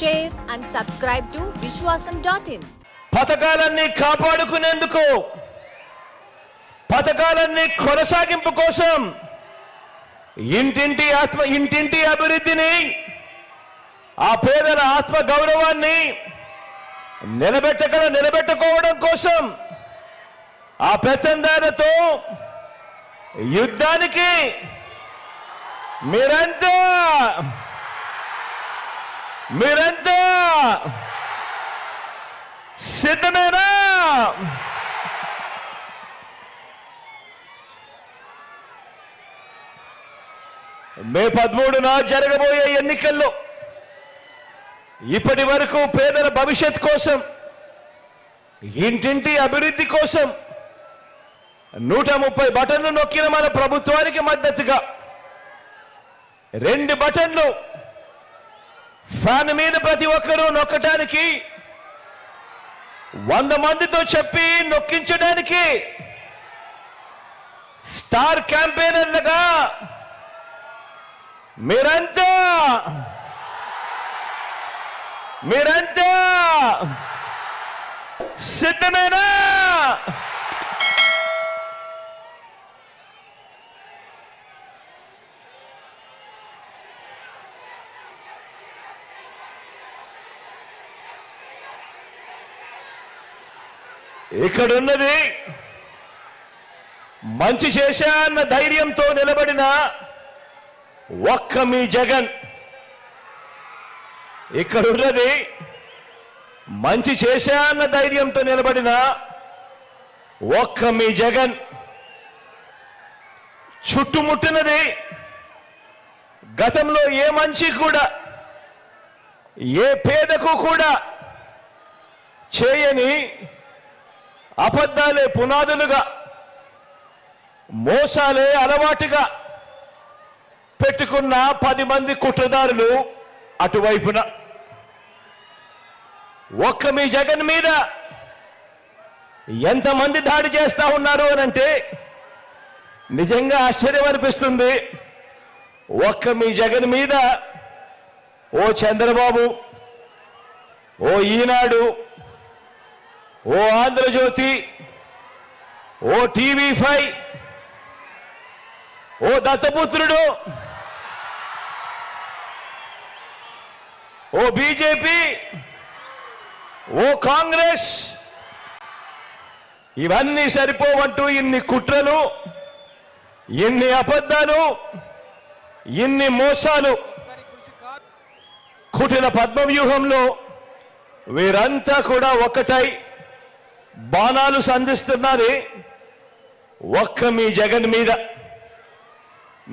share and subscribe to Vishwasam.in. పథకాలన్నీ కాపాడుకునేందుకు, పథకాలన్నీ కొనసాగింపు కోసం ఇంటింటి అభివృద్ధిని, ఆ పేదల ఆత్మ గౌరవాన్ని నిలబెట్టుకోవడం కోసం ఆ పెత్తందారులతో యుద్ధానికి మీరంతా సిద్ధమేనా? మే 13న జరగబోయే ఎన్నికల్లో ఇప్పటి వరకు పేదల భవిష్యత్ కోసం, ఇంటింటి అభివృద్ధి కోసం 130 బటన్లు నొక్కిన మన ప్రభుత్వానికి మద్దతుగా 2 బటన్లు ఫ్యాన్ మీద ప్రతి ఒక్కరూ నొక్కడానికి, 100 మందితో చెప్పి నొక్కించడానికి స్టార్ క్యాంపెయినర్లుగా మీరంతా సిద్ధమేనా? ఇక్కడున్నది మంచి చేశా అన్న ధైర్యంతో నిలబడిన ఒక్క మీ జగన్. ఇక్కడున్నది మంచి చేశా అన్న ధైర్యంతో నిలబడిన ఒక్క మీ జగన్. చుట్టుముట్టినది గతంలో ఏ మంచి కూడా, ఏ పేదకు కూడా చేయని అబద్ధాలే పునాదులుగా, మోసాలే అలవాటుగా పెట్టుకున్న 10 మంది కుట్రదారులు అటువైపున. ఒక్క మీ జగన్ మీద ఎంతమంది దాడి చేస్తా ఉన్నారు అనంటే నిజంగా ఆశ్చర్యం అనిపిస్తుంది. ఒక్క మీ జగన్ మీద ఓ చంద్రబాబు, ఓ ఈనాడు, ఓ ఆంధ్రజ్యోతి, ఓ TV5, ఓ దత్తపుత్రుడు, ఓ బీజేపీ, ఓ కాంగ్రెస్, ఇవన్నీ సరిపోవంటూ ఇన్ని కుట్రలు, ఇన్ని అబద్ధాలు, ఇన్ని మోసాలు కుటిల పద్మవ్యూహంలో వీరంతా కూడా ఒక్కటై బాణాలు సంధిస్తున్నది ఒక్క మీ జగన్ మీద.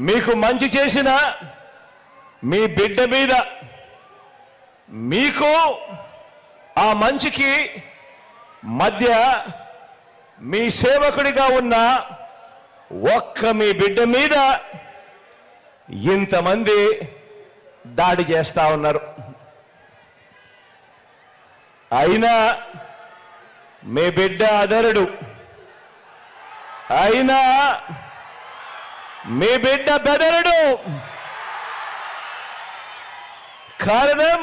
మీకు మంచి చేసిన మీ బిడ్డ మీద, మీకు ఆ మంచికి మధ్య మీ సేవకుడిగా ఉన్న ఒక్క మీ బిడ్డ మీద ఇంతమంది దాడి చేస్తా ఉన్నారు. అయినా మీ బిడ్డ అదరుడు, అయినా మీ బిడ్డ బెదరుడు. కారణం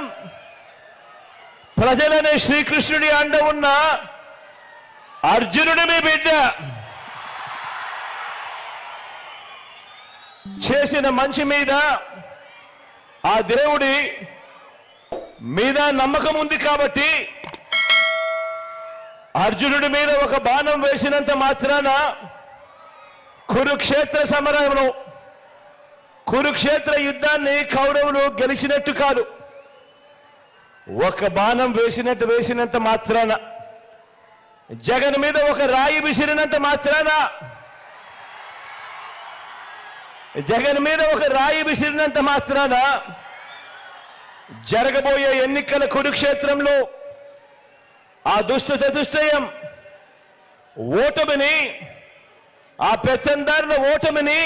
ప్రజలనే శ్రీకృష్ణుడి అండ ఉన్న అర్జునుడి మీ బిడ్డ. చేసిన మంచి మీద ఆ దేవుడి మీద నమ్మకం ఉంది కాబట్టి అర్జునుడి మీద ఒక బాణం వేసినంత మాత్రాన కురుక్షేత్ర సమరంలో, కురుక్షేత్ర యుద్ధాన్ని కౌరవులు గెలిచినట్టు కాదు. ఒక బాణం వేసినంత మాత్రాన, జగన్ మీద ఒక రాయి విసిరినంత మాత్రాన, జగన్ మీద ఒక రాయి విసిరినంత మాత్రాన జరగబోయే ఎన్నికల కురుక్షేత్రంలో ఆ దుష్ట చతుష్టయం ఓటమిని, ఆ పెత్తందారుల ఓటమిని,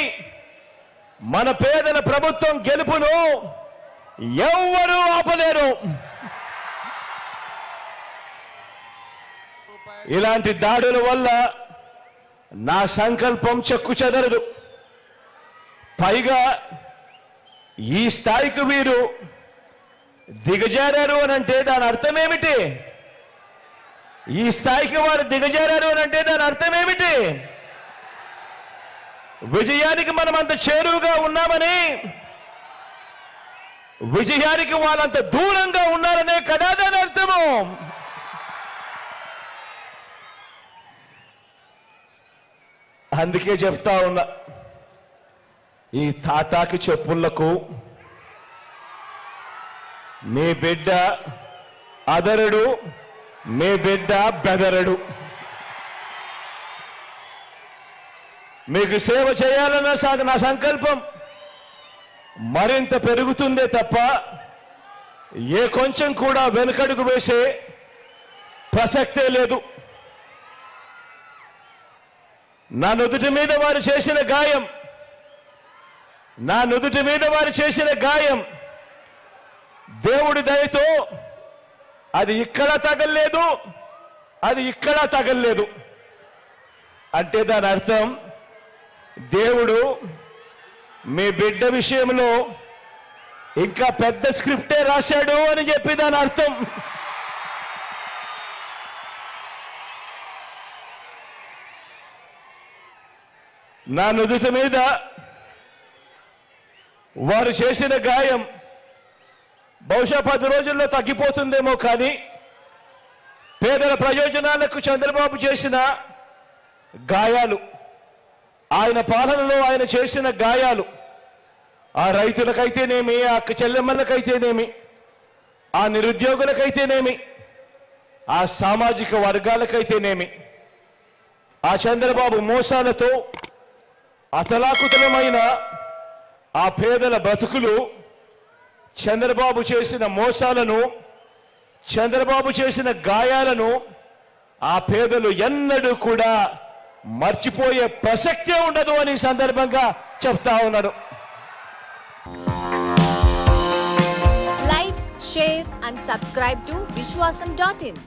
మన పేదల ప్రభుత్వం గెలుపును ఎవ్వరూ ఆపలేరు. ఇలాంటి దాడుల వల్ల నా సంకల్పం చెక్కు చెదరదు. పైగా ఈ స్థాయికి వీరు దిగజారారు అని అంటే దాని అర్థం ఏమిటి? ఈ స్థాయికి వారు దిగజారారు అని అంటే దాని అర్థం ఏమిటి? విజయానికి మనం అంత చేరువుగా ఉన్నామని, విజయానికి వాళ్ళంత దూరంగా ఉన్నారనే కదా దాని అర్థము. అందుకే చెప్తా ఉన్నా, ఈ తాటాకి చెప్పులకు మీ బిడ్డ అదరడు, మీ బిడ్డ బెదరడు. మీకు సేవ చేయాలన్న నా సంకల్పం మరింత పెరుగుతుందే తప్ప ఏ కొంచెం కూడా వెనుకడుగు వేసే ప్రసక్తే లేదు. నా నుదుటి మీద వారు చేసిన గాయం, నా నుదుటి మీద వారు చేసిన గాయం దేవుడి దయతో అది ఇక్కడ తగల్లేదు, అది ఇక్కడ తగల్లేదు. అంటే దాని అర్థం దేవుడు మీ బిడ్డ విషయంలో ఇంకా పెద్ద స్క్రిప్టే రాశాడు అని చెప్పి దాని అర్థం. నా నుదుటి మీద వారు చేసిన గాయం బహుశా 10 రోజుల్లో తగ్గిపోతుందేమో, కానీ పేదల ప్రయోజనాలకు చంద్రబాబు చేసిన గాయాలు, ఆయన పాలనలో ఆయన చేసిన గాయాలు, ఆ రైతులకైతేనేమి, ఆ అక్క చెల్లెమ్మలకైతేనేమి, ఆ నిరుద్యోగులకైతేనేమి, ఆ సామాజిక వర్గాలకైతేనేమి, ఆ చంద్రబాబు మోసాలతో అతలాకుతలమైన ఆ పేదల బ్రతుకులు, చంద్రబాబు చేసిన మోసాలను, చంద్రబాబు చేసిన గాయాలను ఆ పేదలు ఎన్నడూ కూడా మర్చిపోయే ప్రసక్తే ఉండదు అని సందర్భంగా చెప్తా ఉన్నాడు. Like, share and subscribe to Vishwasam.in.